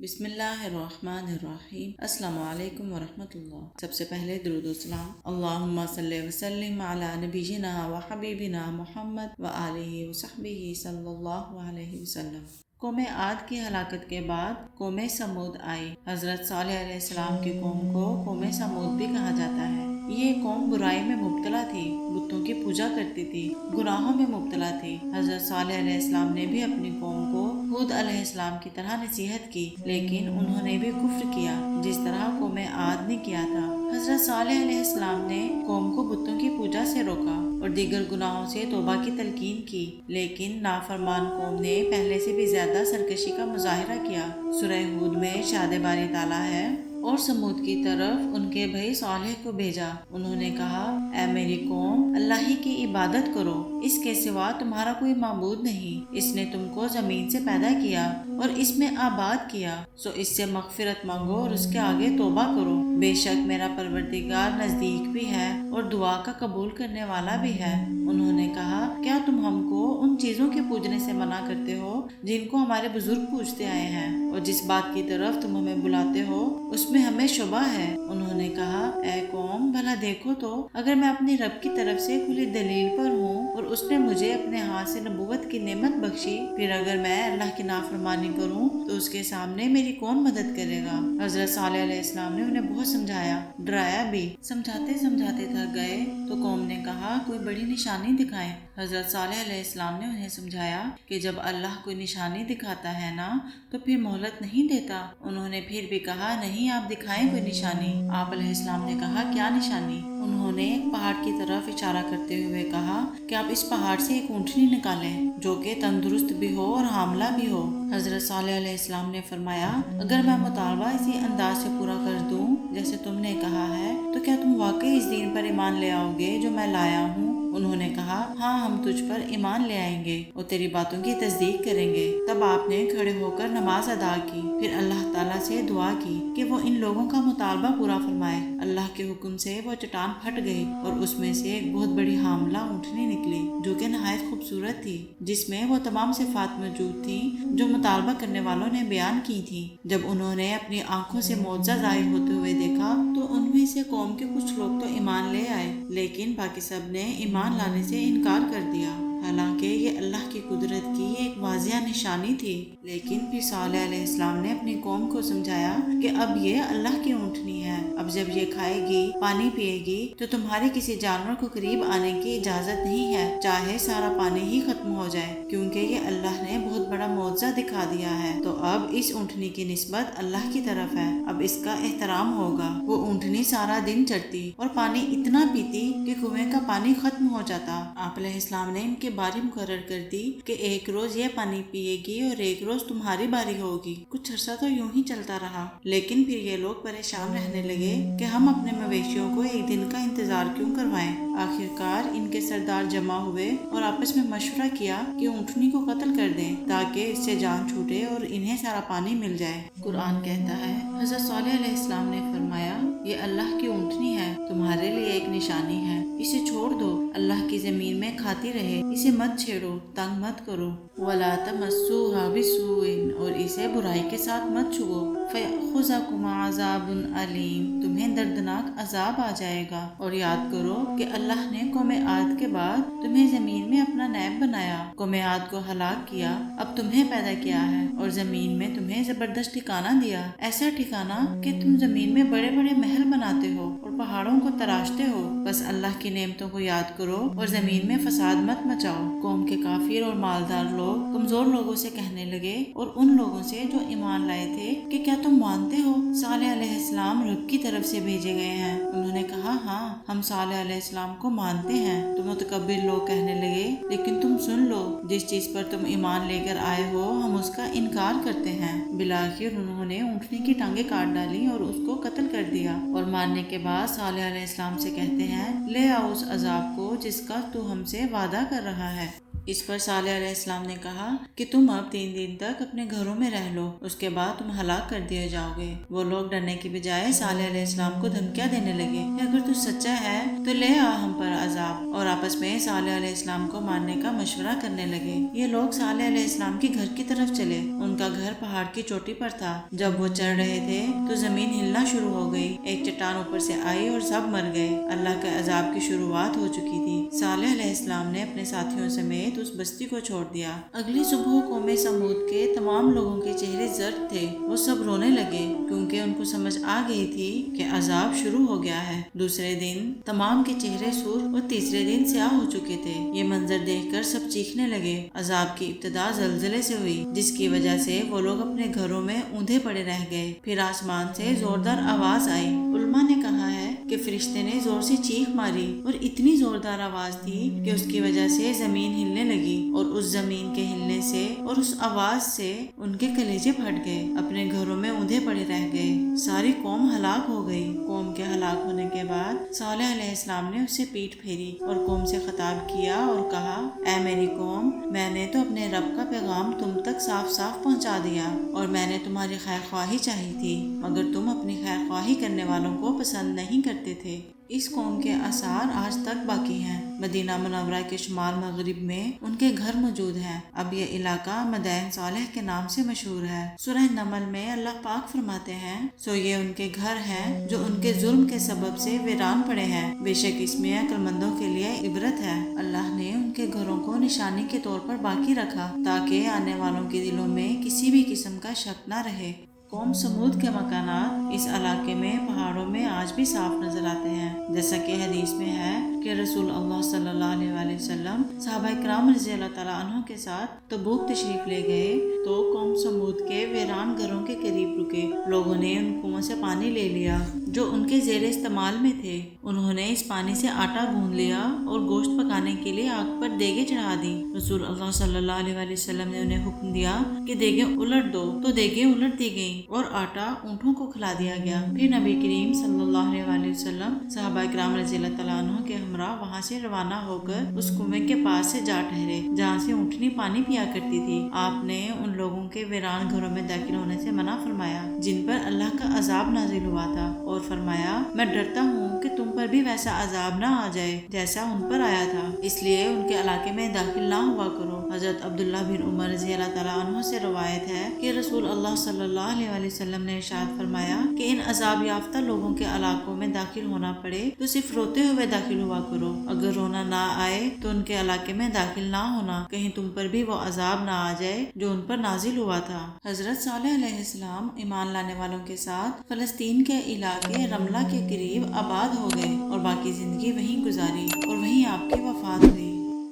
بسم اللہ الرحمن الرحیم۔ السلام علیکم ورحمۃ اللہ۔ سب سے پہلے درود و سلام اللہم صلی وسلم علی نبینا و حبیبنا محمد و آلہ و صحبہ صلی اللہ علیہ وسلم۔ قوم عاد کی ہلاکت کے بعد قوم سمود آئی۔ حضرت صالح علیہ السلام کی قوم کو قوم سمود بھی کہا جاتا ہے۔ یہ قوم برائی میں مبتلا تھی، بتوں کی پوجا کرتی تھی، گناہوں میں مبتلا تھی۔ حضرت صالح علیہ السلام نے بھی اپنی قوم کو ہود علیہ السلام کی طرح نصیحت کی، لیکن انہوں نے بھی کفر کیا جس طرح قوم عاد نے کیا تھا۔ حضرت صالح علیہ السلام نے قوم کو بتوں کی پوجا سے روکا اور دیگر گناہوں سے توبہ کی تلقین کی، لیکن نافرمان قوم نے پہلے سے بھی زیادہ سرکشی کا مظاہرہ کیا۔ سورہ ہود میں ارشاد باری تعالیٰ ہے، اور سمود کی طرف ان کے بھائی صالح کو بھیجا۔ انہوں نے کہا، اے میری قوم، اللہ ہی کی عبادت کرو، اس کے سوا تمہارا کوئی معبود نہیں۔ اس نے تم کو زمین سے پیدا کیا اور اس میں آباد کیا، سو اس سے مغفرت مانگو اور اس کے آگے توبہ کرو۔ بے شک میرا پروردگار نزدیک بھی ہے اور دعا کا قبول کرنے والا بھی ہے۔ انہوں نے کہا، کیا تم ہم کو ان چیزوں کے پوجنے سے منع کرتے ہو جن کو ہمارے بزرگ پوجتے آئے ہیں، اور جس بات کی طرف تم ہمیں بلاتے ہو اس میں ہمیں شبہ ہے۔ انہوں نے کہا، اے قوم، بھلا دیکھو تو، اگر میں اپنی رب کی طرف سے کھلی دلیل پر ہوں اور اس نے مجھے اپنے ہاتھ سے نبوت کی نعمت بخشی، پھر اگر میں اللہ کی نافرمانی کروں تو اس کے سامنے میری کون مدد کرے گا؟ حضرت صالح علیہ السلام نے انہیں بہت سمجھایا، ڈرایا بھی۔ سمجھاتے سمجھاتے تھک گئے تو قوم نے کہا، کوئی بڑی نشانی دکھائیں۔ حضرت صالح علیہ السلام نے انہیں سمجھایا کہ جب اللہ کوئی نشانی دکھاتا ہے نا تو پھر مہلت نہیں دیتا۔ انہوں نے پھر بھی کہا، نہیں، آپ دکھائیں کوئی نشانی۔ آپ علیہ السلام نے کہا، کیا نشانی؟ انہوں نے ایک پہاڑ کی طرف اشارہ کرتے ہوئے کہا کہ آپ اس پہاڑ سے ایک اونٹنی نکالیں جو کہ تندرست بھی ہو اور حاملہ بھی ہو۔ حضرت صالح علیہ السلام نے فرمایا، اگر میں مطالبہ اسی انداز سے پورا کر دوں جیسے تم نے کہا ہے تو کیا تم واقعی اس دین پر ایمان لے آؤ گے جو میں لایا ہوں؟ انہوں نے کہا، ہاں، ہم تجھ پر ایمان لے آئیں گے اور تیری باتوں کی تصدیق کریں گے۔ تب آپ نے کھڑے ہو کر نماز ادا کی، پھر اللہ تعالیٰ سے دعا کی کہ وہ ان لوگوں کا مطالبہ پورا فرمائے۔ اللہ کے حکم سے وہ چٹان پھٹ گئی اور اس میں سے ایک بہت بڑی حاملہ اونٹنی نکلی جو کہ نہایت خوبصورت تھی، جس میں وہ تمام صفات موجود تھیں جو مطالبہ کرنے والوں نے بیان کی تھیں۔ جب انہوں نے اپنی آنکھوں سے معجزہ ظاہر ہوتے ہوئے دیکھا تو ان میں سے قوم کے کچھ لوگ تو ایمان لے آئے، لیکن باقی سب نے ایمان لانے سے انکار کر دیا، حالانکہ یہ اللہ کی قدرت کی ایک واضح نشانی تھی۔ لیکن پھر صالح علیہ السلام نے اپنی قوم کو سمجھایا کہ اب یہ اللہ کی اونٹنی ہے، اب جب یہ کھائے گی، پانی پیے گی تو تمہارے کسی جانور کو قریب آنے کی اجازت نہیں ہے، چاہے سارا پانی ہی ختم ہو جائے، کیونکہ یہ اللہ نے بہت بڑا معجزہ دکھا دیا ہے۔ تو اب اس اونٹنی کی نسبت اللہ کی طرف ہے، اب اس کا احترام ہوگا۔ وہ اونٹنی سارا دن چرتی اور پانی اتنا پیتی کہ کنویں کا پانی ختم ہو جاتا۔ آپ علیہ السلام نے ان کی باری مقرر کر دی کہ ایک روز یہ پانی پیے گی اور ایک روز تمہاری باری ہوگی۔ کچھ عرصہ تو یوں ہی چلتا رہا، لیکن پھر یہ لوگ پریشان رہنے لگے کہ ہم اپنے مویشیوں کو ایک دن کا انتظار کیوں کروائیں۔ آخرکار ان کے سردار جمع ہوئے اور آپس میں مشورہ کیا کہ اونٹنی کو قتل کر دیں تاکہ اس سے جان چھوٹے اور انہیں سارا پانی مل جائے۔ قرآن کہتا ہے، حضرت صالح علیہ السلام نے فرمایا، یہ اللہ کی اونٹنی ہے، تمہارے لیے ایک نشانی ہے، اسے چھوڑ دو، اللہ کی زمین میں کھاتی رہے، اسے مت چھیڑو، تنگ مت کرو، وَلَا تَمَسُّوهَا بِسُوءٍ، اور اسے برائی کے ساتھ مت چھوؤ، فَيَأْخُذَكُمْ عَذَابٌ أَلِيمٌ، تمہیں دردناک عذاب آ جائے گا۔ اور یاد کرو کہ اللہ نے قوم عاد کے بعد تمہیں زمین میں اپنا نائب بنایا، قوم عاد کو ہلاک کیا، اب تمہیں پیدا کیا ہے اور زمین میں تمہیں زبردست ٹھکانہ دیا، ایسا ٹھکانہ کہ تم زمین میں بڑے بڑے محل بناتے ہو اور پہاڑوں کو تراشتے ہو۔ بس اللہ کی نعمتوں کو یاد کرو اور زمین میں فساد مت مچاؤ۔ قوم کے کافر اور مالدار لوگ کمزور لوگوں سے کہنے لگے اور ان لوگوں سے جو ایمان لائے تھے کہ کیا تم مانتے ہو صالح علیہ السلام رب کی طرف سے بھیجے گئے ہیں؟ انہوں نے کہا، ہاں، ہم صالح علیہ السلام کو مانتے ہیں۔ تو متکبر لوگ کہنے لگے، لیکن تم سن لو، جس چیز پر تم ایمان لے کر آئے ہو ہم اس کا انکار کرتے ہیں۔ بالآخر انہوں نے اونٹنی کی ٹانگیں کاٹ ڈالی اور اس کو قتل کر دیا، اور مارنے کے بعد صالح علیہ السلام سے کہتے ہیں، لے آؤ اس عذاب کو جس کا تو ہم سے وعدہ کر رہا ہے۔ اس پر صالح علیہ السلام نے کہا کہ تم اب 3 دن تک اپنے گھروں میں رہ لو، اس کے بعد تم ہلاک کر دیے جاؤ گے۔ وہ لوگ ڈرنے کی بجائے صالح علیہ السلام کو دھمکیاں دینے لگے کہ اگر تو سچا ہے تو لے آ ہم پر عذاب، اور آپس میں صالح علیہ السلام کو مارنے کا مشورہ کرنے لگے۔ یہ لوگ صالح علیہ السلام کے گھر کی طرف چلے۔ ان کا گھر پہاڑ کی چوٹی پر تھا۔ جب وہ چڑھ رہے تھے تو زمین ہلنا شروع ہو گئی، ایک چٹان اوپر سے آئی اور سب مر گئے۔ اللہ کے عذاب کی شروعات ہو چکی تھی۔ صالح علیہ السلام نے اپنے ساتھیوں سمیت اس بستی کو چھوڑ دیا۔ اگلی صبح قوم سمود کے تمام لوگوں کے چہرے زرد تھے، وہ سب رونے لگے کیونکہ ان کو سمجھ آ گئی تھی کہ عذاب شروع ہو گیا ہے۔ دوسرے دن تمام کے چہرے سرخ اور تیسرے دن سیاہ ہو چکے تھے۔ یہ منظر دیکھ کر سب چیخنے لگے۔ عذاب کی ابتدا زلزلے سے ہوئی، جس کی وجہ سے وہ لوگ اپنے گھروں میں اوندھے پڑے رہ گئے۔ پھر آسمان سے زوردار آواز آئی۔ علماء نے کہا ہے کہ فرشتے نے زور سے چیخ ماری اور اتنی زوردار آواز تھی کہ اس کی وجہ سے زمین ہلنے لگی، اور اس زمین کے ہلنے سے اور اس آواز سے ان کے کلیجے پھٹ گئے، اپنے گھروں میں اوندھے پڑے رہ گئے۔ ساری قوم ہلاک ہو گئی۔ قوم کے ہلاک ہونے کے بعد صالح علیہ السلام نے اس سے پیٹھ پھیری اور قوم سے خطاب کیا اور کہا، اے میری قوم، میں نے تو اپنے رب کا پیغام تم تک صاف صاف پہنچا دیا، اور میں نے تمہاری خیر خواہی چاہی تھی، مگر تم اپنی خیر خواہی کرنے والوں کو پسند نہیں کرتے تھے۔ اس قوم کے آثار آج تک باقی ہیں۔ مدینہ منورہ کے شمال مغرب میں ان کے گھر موجود ہیں۔ اب یہ علاقہ مدائن صالح کے نام سے مشہور ہے۔ سورہ نمل میں اللہ پاک فرماتے ہیں، سو یہ ان کے گھر ہیں جو ان کے ظلم کے سبب سے ویران پڑے ہیں، بے شک اس میں عقل مندوں کے لیے عبرت ہے۔ اللہ نے ان کے گھروں کو نشانی کے طور پر باقی رکھا تاکہ آنے والوں کے دلوں میں کسی بھی قسم کا شک نہ رہے۔ قوم سمود کے مکانات اس علاقے میں پہاڑوں میں آج بھی صاف نظر آتے ہیں، جیسا کہ حدیث میں ہے کہ رسول اللہ صلی اللہ علیہ وآلہ وسلم صحابہ کرام رضی اللہ تعالیٰ عنہ کے ساتھ تبوک تشریف لے گئے تو قوم سمود کے ویران گھروں کے قریب رکے۔ لوگوں نے ان کنووں سے پانی لے لیا جو ان کے زیر استعمال میں تھے۔ انہوں نے اس پانی سے آٹا گوندھ لیا اور گوشت پکانے کے لیے آگ پر دیگیں چڑھا دی۔ رسول اللہ صلی اللہ علیہ وآلہ وسلم نے انہیں حکم دیا کہ دیگیں الٹ دو، تو دیگیں الٹ دی گئیں اور آٹا اونٹوں کو کھلا دیا گیا۔ پھر نبی کریم صلی اللہ علیہ وآلہ وسلم صحابہ کرام رضی اللہ تعالیٰ عنہ کے ہمراہ وہاں سے روانہ ہو کر اس کنویں کے پاس سے جا ٹھہرے جہاں سے اونٹنی پانی پیا کرتی تھی۔ آپ نے ان لوگوں کے ویران گھروں میں داخل ہونے سے منع فرمایا جن پر اللہ کا عذاب نازل ہوا تھا، اور فرمایا، میں ڈرتا ہوں کہ تم پر بھی ویسا عذاب نہ آ جائے جیسا ان پر آیا تھا، اس لیے ان کے علاقے میں داخل نہ ہوا کرو۔ حضرت عبداللہ بن عمر رضی اللہ تعالیٰ عنہ سے روایت ہے کہ رسول اللہ صلی اللہ علیہ وآلہ وسلم نے ارشاد فرمایا کہ ان عذاب یافتہ لوگوں کے علاقوں میں داخل ہونا پڑے تو صرف روتے ہوئے داخل ہوا کرو، اگر رونا نہ آئے تو ان کے علاقے میں داخل نہ ہونا، کہیں تم پر بھی وہ عذاب نہ آ جائے جو ان پر نازل ہوا تھا۔ حضرت صالح علیہ السلام ایمان لانے والوں کے ساتھ فلسطین کے علاقے رملہ کے قریب آباد ہو گئے اور باقی زندگی وہیں گزاری اور وہیں آپ کی وفات ہوئی۔